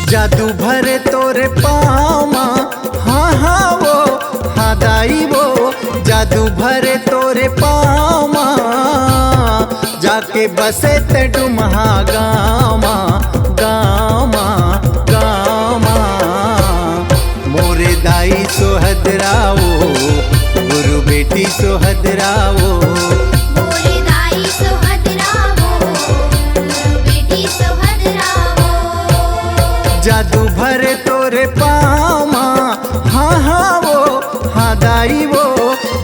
जादू भरे तोरे पाँव माँ, हाँ हाँ वो हाँ दाई वो। जादू भरे तोरे पाँव माँ, जाके बसे ते डुमहा गाँव माँ, गाँव माँ, गाँव माँ। मोरे दाई सोहदरावो, गुरु बेटी सोहदरावो। मोरे दाई सोहदरावो, गुरु बेटी सोहदरावो। जादू भरे तोरे पाँव माँ, हाँ हाँ वो हाँ दाई वो।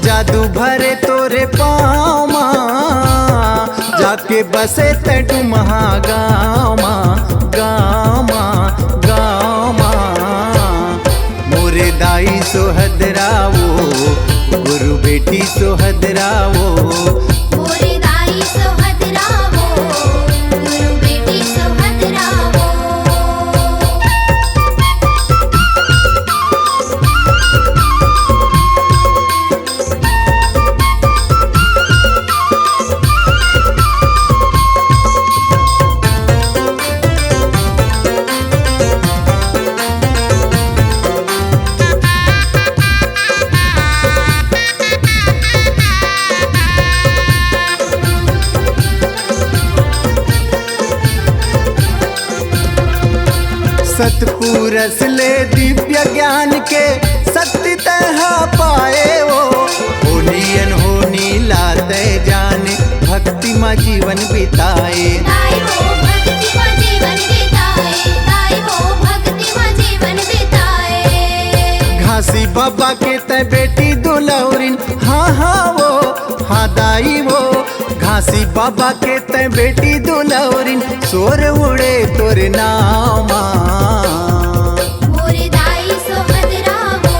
जादू भरे तोरे पाँव माँ, जाके बसे ते डुमहा गाँव माँ, गाँव माँ, गाँव माँ। मोरे दाई सोहदरावो, गुरु बेटी सोहदरावो। मोरे दाई सोहदरावो, गुरु बेटी सोहदरावो। सतपुरस ले दिव्य ज्ञान के शक्ति तह पाए वो। होनियन होनी लाते जाने, भक्ति में जीवन बिताए। दाई वो भक्ति में जीवन बिताए, दाई वो भक्ति में जीवन बिताए। घासी बाबा के ते बेटी दुलौरिन, हाँ हाँ वो हाँ दाई वो। घासी बाबा के ते बेटी दुलौरिन, सोर उड़े तोरे नाम माँ। मोरे दाई सोहदरावो,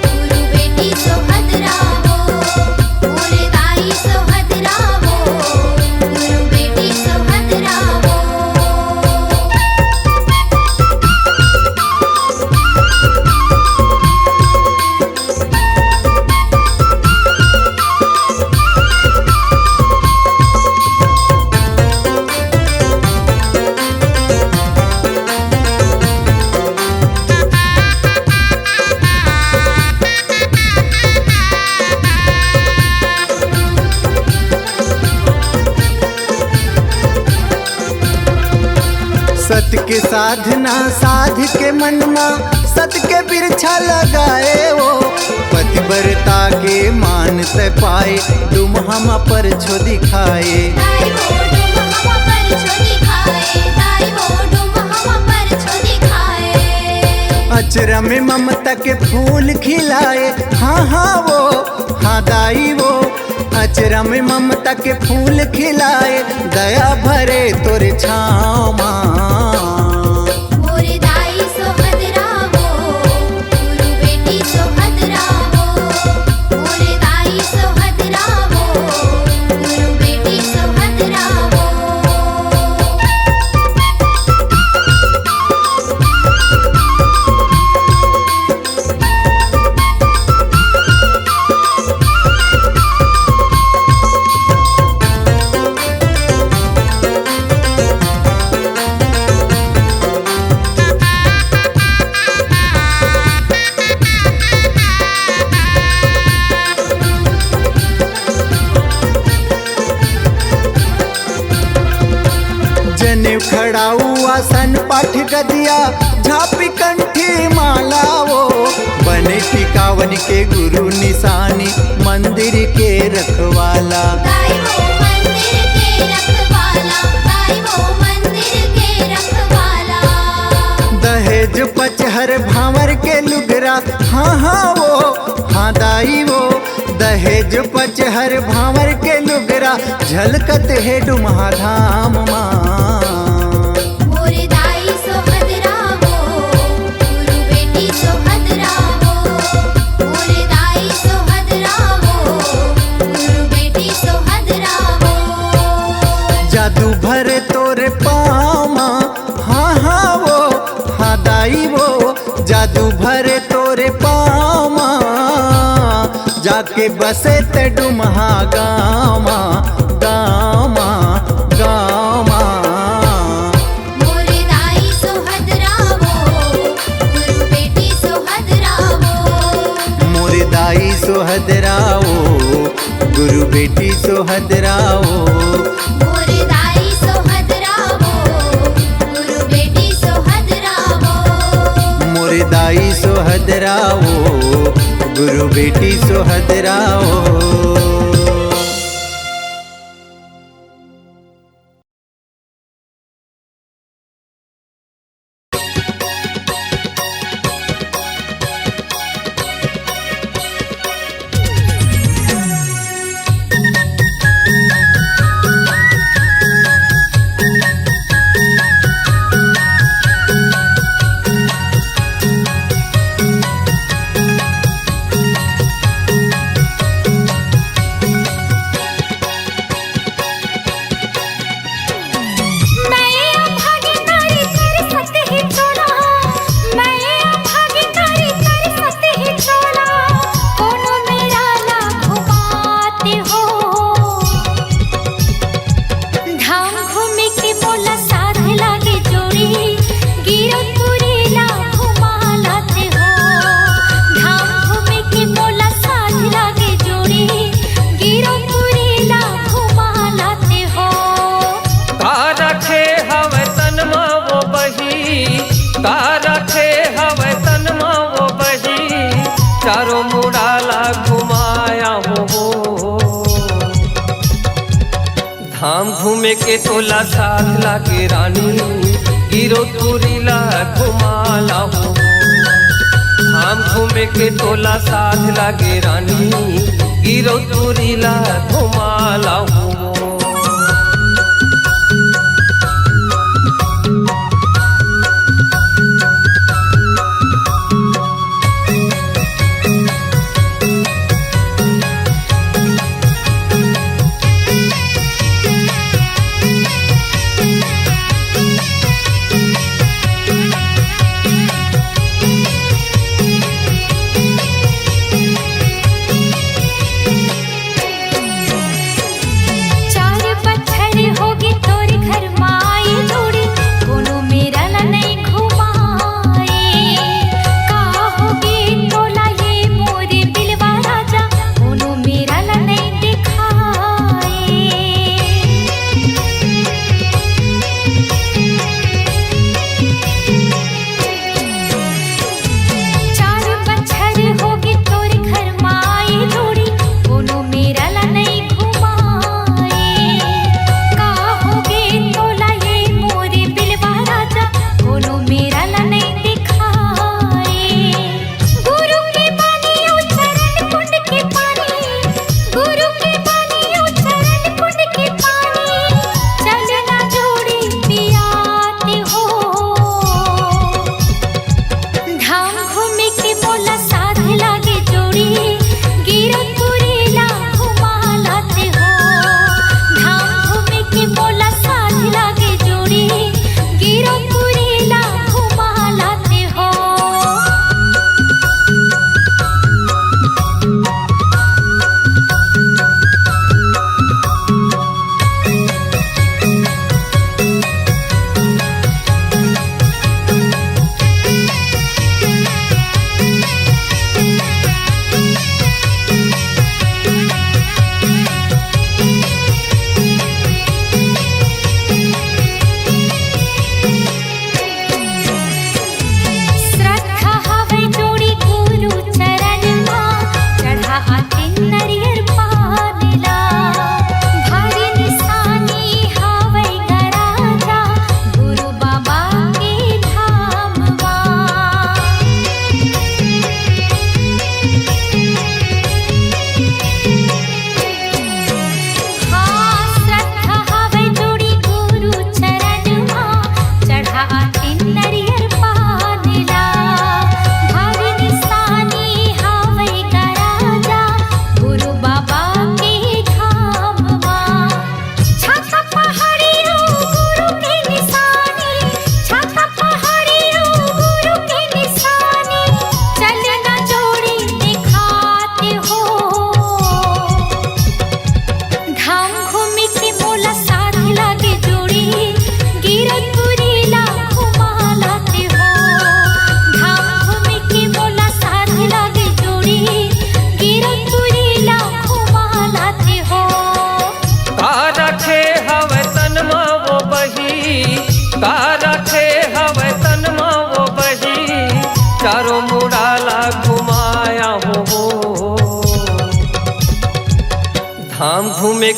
गुरु बेटी सोहदरावो। मोरे दाई सोहदरावो, गुरु बेटी सोहदरावो। सत के साधना साध के मन में, सत के बिरछा लगाए वो। पतिव्रता के मान ते पाए, तुम हम पर छो दिखाए। दाई वो डुम हम पर छो दिखाए, दाई वो डुम हम पर छो दिखाए। अचरा में ममता के फूल खिलाए, हाँ हाँ वो हाँ दाई वो। अचरा में ममता के फूल खिलाए, दया भरे तोरे छाँव माँ। मोरे दाई सोहदरावो, गुरु बेटी सोहदरावो। मोरे दाई सोहदरावो, गुरु बेटी सोहदरावो। जनेऊ खड़ाऊ आसन पाठ गदिया, झापी कंठी माला वो। बने टिकावन के गुरु निशानी, मंदिर के रखवाला। दाई वो मंदिर के रखवाला, दाई वो मंदिर के रखवाला। दहेज पचहर भावर के लुगरा, हाँ हाँ वो हाँ दाई वो। दहेज पचहर भावर के लुगरा, झलकत है डुमहा धाम माँ। मोरे दाई सोहदरावो, जाके बसे ते डुमहा गामा गामा गामा। मोरे दाई सोहद रावो गुरु बेटी सोहद रावो। मोरे दाई सोहद रावो गुरु बेटी सोहद रावो। मोरे दाई सोहद रावो गुरु बेटी सोहद रावो। मोरे दाई सोहद रावो गुरु बेटी सोहद रावो। चारों मुड़ाला घुमाया हो। धाम घूमे के तोला साथ लागे रानी गिरो तुरीला घुमाला हो। धाम घूमे के तोला साथ लागे रानी गिरो तुरीला घुमाला हो।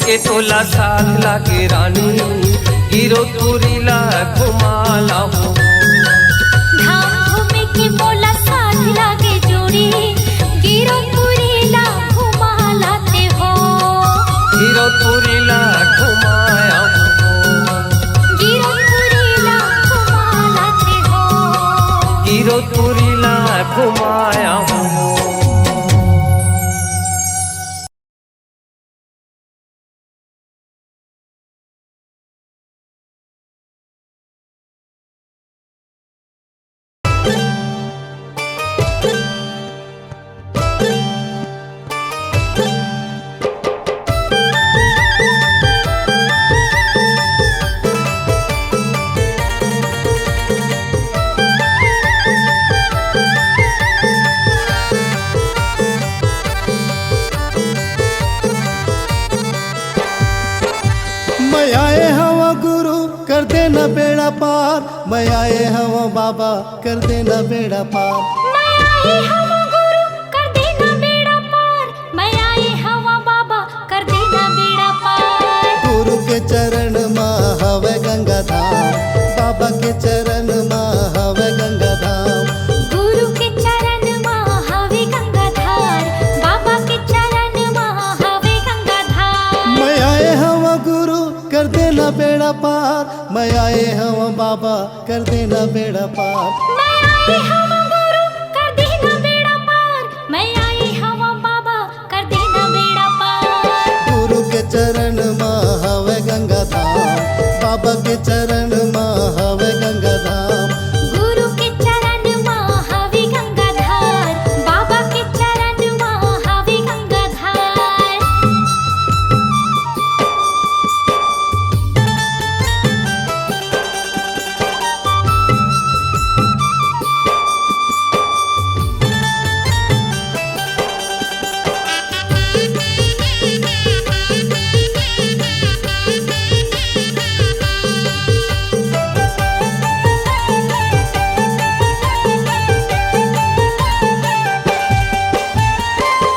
के तोला साथ लागे रानी गिरो तुरीला घुमाला हो धाम घूमे के बोला साथ लागे जोड़ी गिरो पुरीला घुमा लाते हो गिरो तुरीला घुमाया हो गिरो पुरीला घुमा लाते हो गिरो तुरीला घुमाया हो मैं आए हवा गुरु कर देना बेड़ा पार, मैं आए हवा बाबा कर देना बेड़ा पार। मैं आई हवा गुरु कर देना बेड़ा पार मैं आई हवा बाबा कर देना बेड़ा पार गुरु के चरण माँ हवे गंगा धाम, बाबा के चरण माँ हवे गंगा धाम। गुरु के चरण माँ हवे गंगाधार बाबा के चरण माँ हवे गंगाधार मैं आए हवा गुरु कर देना बेड़ा पार, मैं आए हवा बाबा कर देना बेड़ा पार। मैं आई हवा गुरु कर देना बेड़ा पार मैं आई हवा बाबा कर देना बेड़ा पार गुरु के चरण माँ हवे गंगा धाम, बाबा के चरण माँ हवे गंगा धाम। गुरु के चरण माँ हवे गंगाधार बाबा के चरण माँ हवे गंगाधार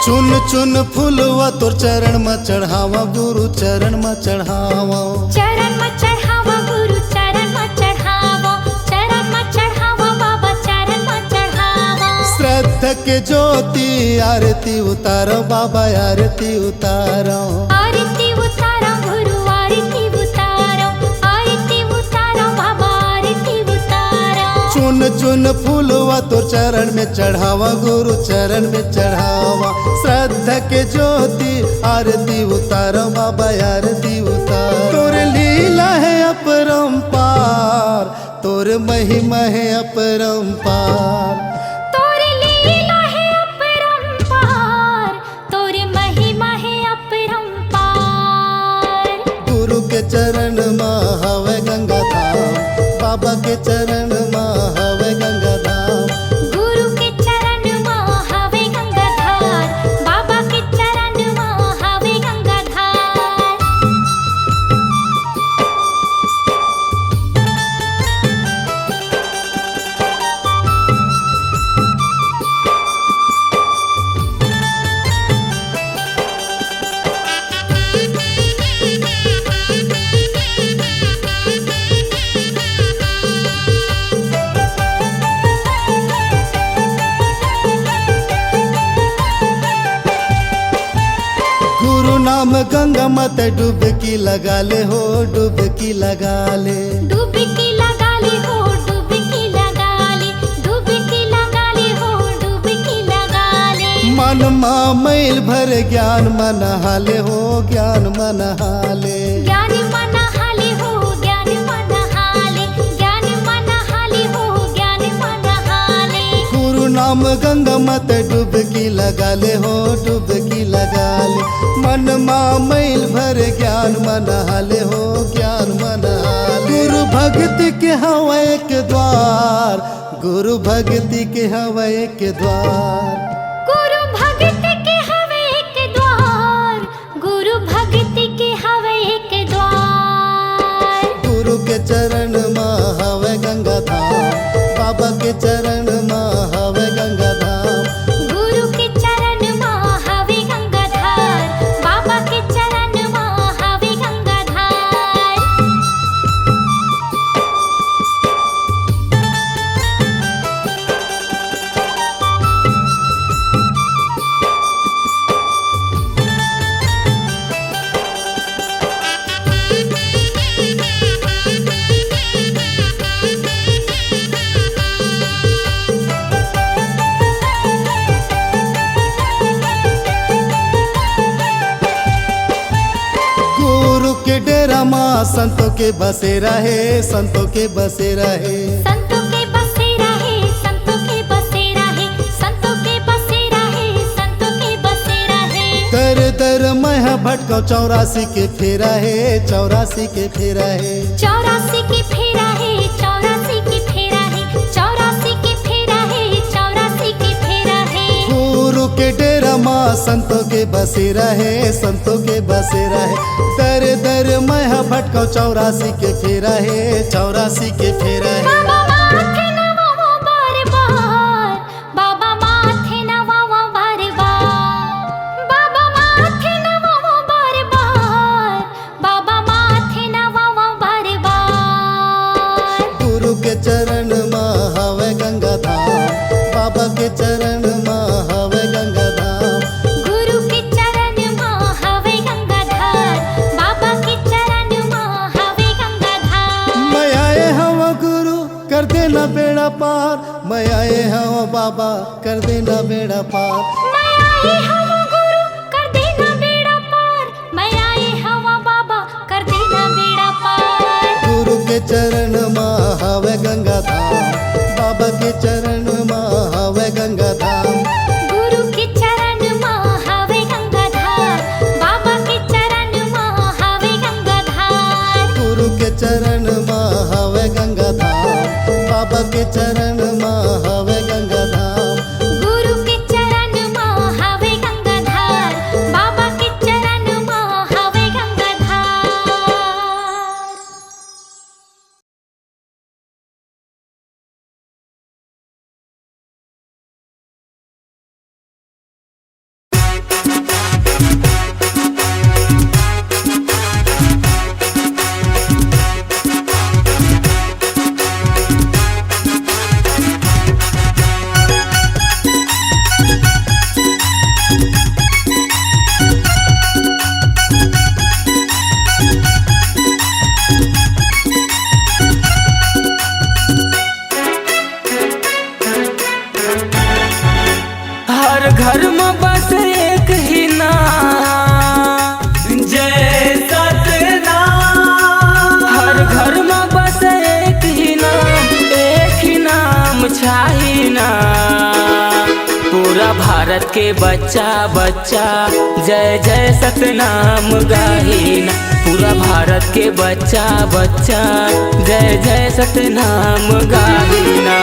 चुन चुन फूलवा तोर चरण में चढ़ावा गुरु चरण में चढ़ावा। चरण में चढ़ावा गुरु चरण में चढ़ावा चरण में चढ़ावा बाबा चरण में चढ़ावा श्रद्धा के ज्योति आरती उतारो बाबा आरती उतारो। आरती उतारो गुरु आरती उतारो बाबा आरती उतारो चुन चुन फूलवा तोर चरण में चढ़ावा गुरु चरण में चढ़ावा। श्रद्धा के ज्योति आरती उतारो बाबा आरती उतारो। तोर लीला है अपरंपार, तोर महिमा है अपरंपार। तोर लीला है अपरंपार तोर महिमा है अपरंपार गुरु के चरण माँ हवे गंगा धाम, बाबा के चरण माँ हवे गंगा धाम। गुरु के चरण माँ हवे गंगाधार बाबा के चरण माँ हवे गंगाधार गुरु नाम गंगा मत डुबकी लगा ले हो डुबकी लगा ले। डुबकी लगा ले हो डुबकी लगा ले डुबकी लगा ले हो डुबकी लगा ले मन माँ मैल भर ज्ञान मन हाले हो ज्ञान मन हाले। ज्ञान मन हाले हो ज्ञान मन हाले ज्ञान मन हाले हो ज्ञान मन हाले गुरु नाम गंगा मत डुबकी लगा ले हो डुबकी लगा ले। मन माँ मैल भर ज्ञान मन हाले हो ज्ञान मन हाले। गुरु भक्ति के हवा एक द्वार, गुरु भक्ति के हवा एक द्वार। गुरु भक्ति के हवे एक द्वार गुरु भक्ति के हवे एक द्वार गुरु के चरण माँ हवे गंगा धाम, बाबा के चरण माँ हवे गंगा धाम। गुरु के चरण माँ हवे गंगाधार बाबा के चरण माँ माँ संतों के बसेरा है, संतों के बसेरा है। संतों के बसेरा है, संतों के बसेरा है, संतों के बसेरा है, संतों के बसेरा है। दर दर मैं भटकाऊं 84 के फेरा है, 84 के फेरा है। 84 की फेरा है, 84 की फेरा है, 84 की फेरा है, 84 की फेरा है। गुरु के डेरा माँ संतों के बसेरा है, संतों के बसेरा है। दर दर मैं भटकाऊं 84 के फेरा है, 84 के फेरा है। बाबा माथे नवावा बार बार, बाबा माथे नवावा बार बार, बाबा माथे नवावा बार बार, बाबा माथे नवावा बार बार। गुरु के चरण माँ हवे गंगा धाम, बाबा के चरण माँ हवे गंगा धाम। गुरु के चरण माँ हवे गंगाधार, बाबा के चरण माँ हवे गंगाधार। मैं आए हवा गुरु कर देना बेड़ा पार, मैं आए हवा बाबा कर देना बेड़ा पार। मैं आए हवा गुरु कर देना बेड़ा पार, मैं आए हवा बाबा कर देना बेड़ा पार। गुरु के चरण माँ हवे गंगा धाम, बाबा के चरण माँ हवे गंगा धाम। गुरु के चरण माँ हवे गंगाधार, बाबा के चरण माँ हवे गंगाधार। गुरु के चरण माँ हवे गंगा धाम, बाबा के चरण माँ हवे गंगा धाम। गुरु के चरण माँ हवे गंगाधार, बाबा के चरण माँ हवे गंगाधार। हर घर में बस एक ही नाम, जय सतनाम। हर घर में बस एक ही नाम छाही ना। पूरा भारत के बच्चा बच्चा जय जय सतनाम गाहीना। पूरा भारत के बच्चा बच्चा जय जय सतनाम गाहीना।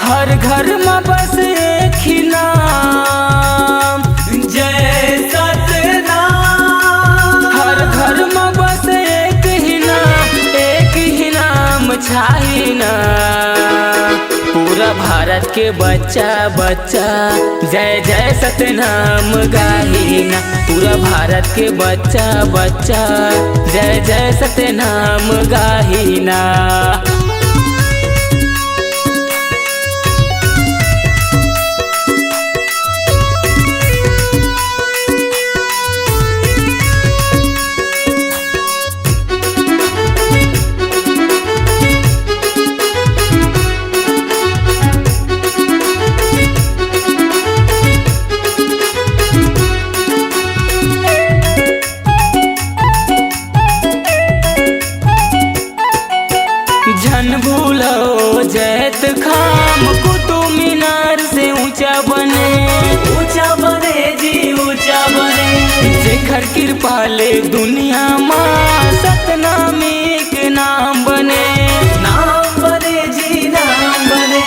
हर घर में बस एक ही नाम, जय सतनाम। हर घर में बस एक ही नाम छाही ना। पूरा भारत के बच्चा बच्चा जय जय सतनाम गाहीना। पूरा भारत के बच्चा बच्चा जय जय सतनाम गाहीना। जन भूलो जैत खाम कुतुब मीनार से ऊंचा बने जी ऊंचा बने। जेखर कृपाले दुनिया माँ सतनामी के नाम बने जी नाम बने।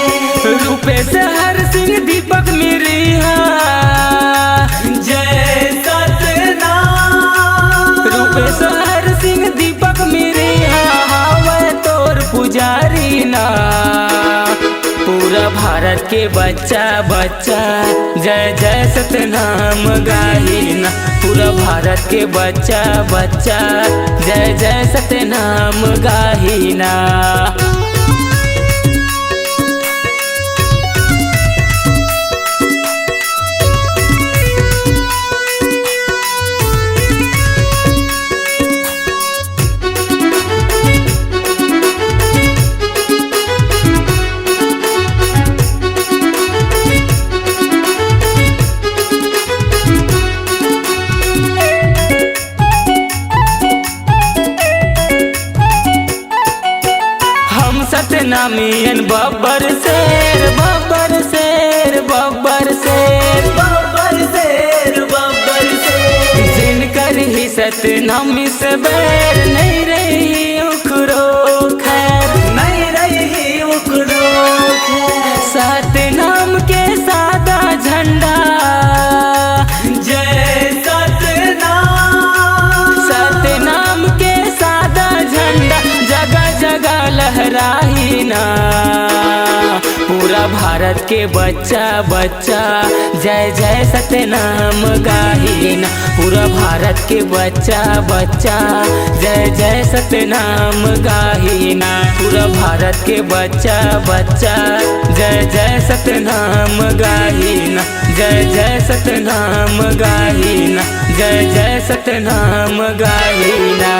रूपेश हर सिंह दीपक मिरिहा जय सतनाम। रूपेश हर सिंह दीपक मिरिहा पुजारी ना। पूरा भारत के बच्चा बच्चा जय जय सतनाम गाहीना। पूरा भारत के बच्चा बच्चा जय जय सतनाम गाहीना। सतनामियन बब्बर शेर बब्बर शेर बब्बर शेर बब्बर शेर बब्बर शेर जिनकर ही सतनामी से बैर नहीं रही उखरो खैर नहीं रही उखरो खैर सतनाम के सादा झंडा जय सतनाम के सादा झंडा जगह जगह लहराही ना पूरा भारत के बच्चा बच्चा जय जय सतनाम गाही ना पूरा भारत के बच्चा बच्चा जय जय सतनाम गाही ना पूरा भारत के बच्चा बच्चा जय जय सतनाम गाही ना जय जय सतनाम गाही ना जय जय सतनाम गाही ना।